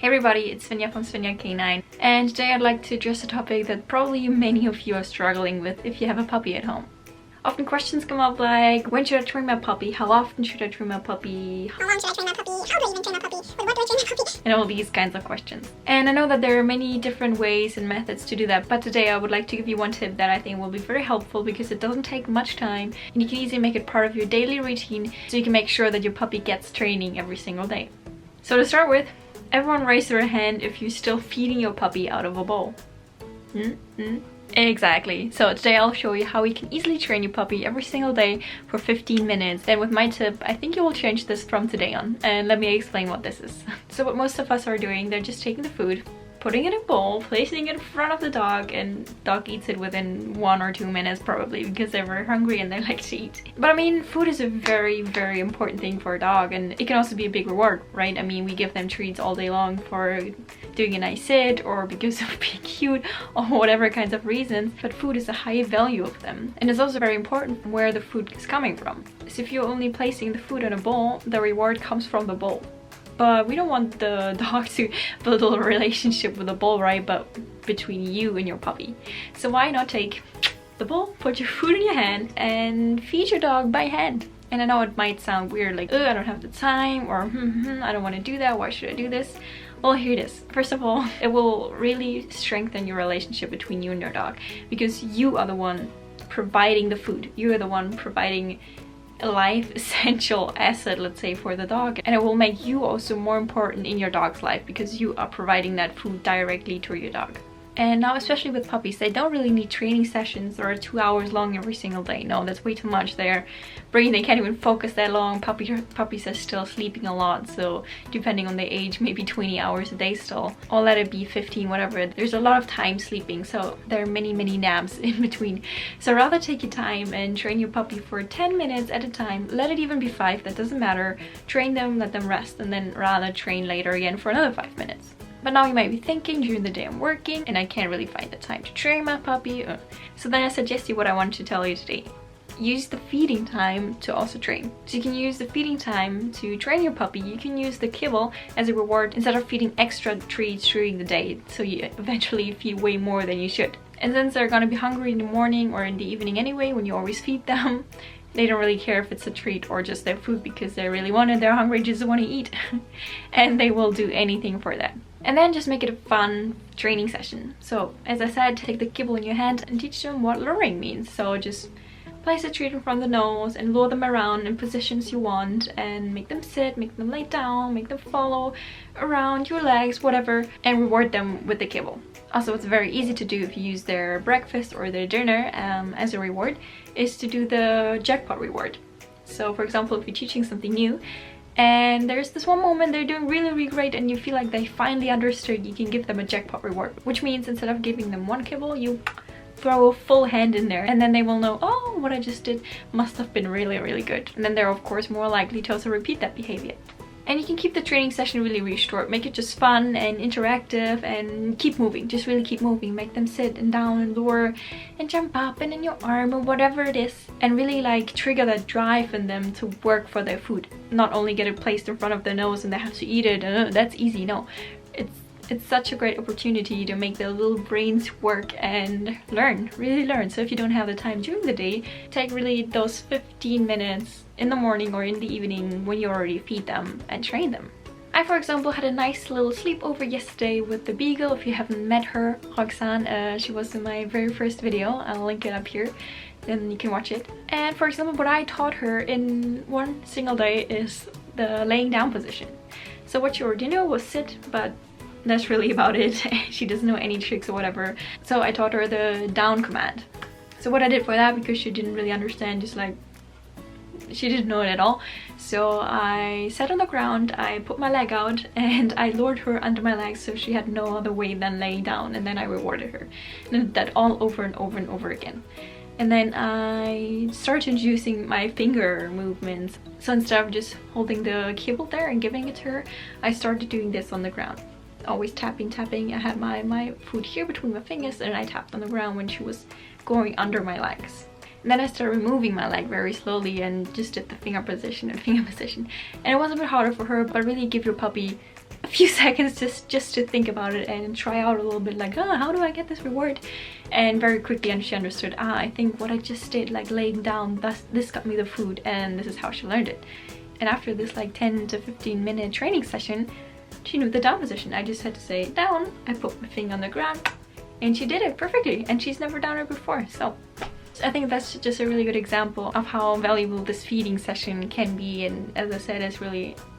Hey everybody, it's Svenja from Svenja K9, and today I'd like to address a topic that probably many of you are struggling with if you have a puppy at home. Often questions come up like, when should I train my puppy? How often should I train my puppy? How long should I train my puppy? How do I even train my puppy? With what do I train my puppy? And all these kinds of questions. And I know that there are many different ways and methods to do that, but today I would like to give you one tip that I think will be very helpful because it doesn't take much time and you can easily make it part of your daily routine so you can make sure that your puppy gets training every single day. So to start with, everyone raise their hand if you're still feeding your puppy out of a bowl. Exactly. So today I'll show you how you can easily train your puppy every single day for 15 minutes. And with my tip, I think you will change this from today on. And let me explain what this is. So what most of us are doing, they're just taking the food, putting it in a bowl, placing it in front of the dog, and dog eats it within 1 or 2 minutes probably because they're very hungry and they like to eat. But I mean, food is a very, very important thing for a dog, and it can also be a big reward, right? I mean, we give them treats all day long for doing a nice sit or because of being cute or whatever kinds of reasons, but food is a high value of them. And it's also very important where the food is coming from. So if you're only placing the food in a bowl, the reward comes from the bowl. But we don't want the dog to build a relationship with the bowl, right? But between you and your puppy. So why not take the bowl, put your food in your hand, and feed your dog by hand? And I know it might sound weird, like, I don't have the time, or I don't want to do that, why should I do this? Well, here it is. First of all, it will really strengthen your relationship between you and your dog because you are the one providing the food. You are the one providing a life essential asset, let's say, for the dog, and it will make you also more important in your dog's life because you are providing that food directly to your dog. And now, especially with puppies, they don't really need training sessions that are 2 hours long every single day. No, that's way too much. Their brain, they can't even focus that long. Puppies are still sleeping a lot, so depending on their age, maybe 20 hours a day still. Or let it be 15, whatever. There's a lot of time sleeping, so there are many, many naps in between. So rather take your time and train your puppy for 10 minutes at a time. Let it even be 5, that doesn't matter. Train them, let them rest, and then rather train later again for another 5 minutes. But now you might be thinking, during the day I'm working and I can't really find the time to train my puppy. So then I suggest you what I want to tell you today. Use the feeding time to also train. So you can use the feeding time to train your puppy. You can use the kibble as a reward instead of feeding extra treats during the day, so you eventually feed way more than you should. And since they're gonna be hungry in the morning or in the evening anyway, when you always feed them, they don't really care if it's a treat or just their food because they really want it, they're hungry, just want to eat. And they will do anything for that. And then just make it a fun training session. So as I said, take the kibble in your hand and teach them what luring means. So just place a treat in front of the nose and lure them around in positions you want and make them sit, make them lay down, make them follow around your legs, whatever, and reward them with the kibble. Also, it's very easy to do if you use their breakfast or their dinner as a reward, is to do the jackpot reward. So for example, if you're teaching something new and there's this one moment they're doing really, really great and you feel like they finally understood, you can give them a jackpot reward, which means instead of giving them one kibble, you throw a full hand in there, and then they will know, oh, what I just did must have been really, really good. And then they're of course more likely to also repeat that behavior. And you can keep the training session really, really short. Make it just fun and interactive and keep moving. Just really keep moving. Make them sit and down and lure and jump up and in your arm or whatever it is. And really like trigger that drive in them to work for their food. Not only get it placed in front of their nose and they have to eat it. That's easy. No, it's such a great opportunity to make their little brains work and learn, really learn. So if you don't have the time during the day, take really those 15 minutes in the morning or in the evening when you already feed them and train them. I, for example, had a nice little sleepover yesterday with the Beagle. If you haven't met her, Roxanne, she was in my very first video. I'll link it up here, then you can watch it. And for example, what I taught her in one single day is the laying down position. So what she already knew was sit, but that's really about it. She doesn't know any tricks or whatever. So I taught her the down command. So what I did for that, because she didn't really understand, just like, she didn't know it at all. So I sat on the ground, I put my leg out and I lured her under my legs so she had no other way than laying down, and then I rewarded her. And I did that all over and over and over again. And then I started using my finger movements. So instead of just holding the kibble there and giving it to her, I started doing this on the ground. Always tapping. I had my food here between my fingers and I tapped on the ground when she was going under my legs. And then I started removing my leg very slowly and just did the finger position. And it was a bit harder for her, but really give your puppy a few seconds just to think about it and try out a little bit, like, oh, how do I get this reward? And very quickly she understood, I think what I just did, like laying down, this got me the food, and this is how she learned it. And after this like 10 to 15 minute training session, she knew the down position. I just had to say down, I put my finger on the ground, and she did it perfectly, and she's never done it before. So I think that's just a really good example of how valuable this feeding session can be. And as I said,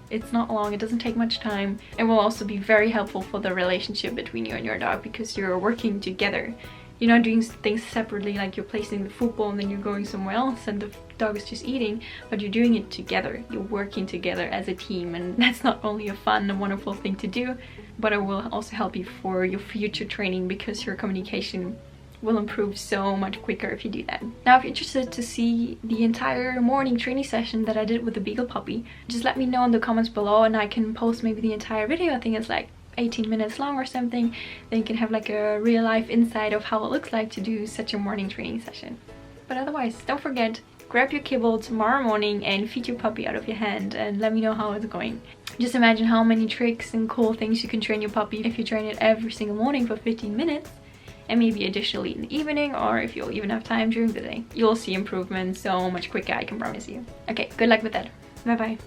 it's not long, it doesn't take much time. It will also be very helpful for the relationship between you and your dog, because you're working together. You're not doing things separately, like you're placing the food bowl and then you're going somewhere else and the dog is just eating, but you're doing it together. You're working together as a team, and that's not only a fun and wonderful thing to do, but it will also help you for your future training, because your communication will improve so much quicker if you do that. Now, if you're interested to see the entire morning training session that I did with the Beagle puppy, just let me know in the comments below and I can post maybe the entire video. I think it's like 18 minutes long or something. Then you can have like a real life insight of how it looks like to do such a morning training session. But otherwise, don't forget, grab your kibble tomorrow morning and feed your puppy out of your hand and let me know how it's going. Just imagine how many tricks and cool things you can train your puppy if you train it every single morning for 15 minutes. And maybe additionally in the evening, or if you'll even have time during the day. You'll see improvement so much quicker, I can promise you. Okay, good luck with that. Bye bye.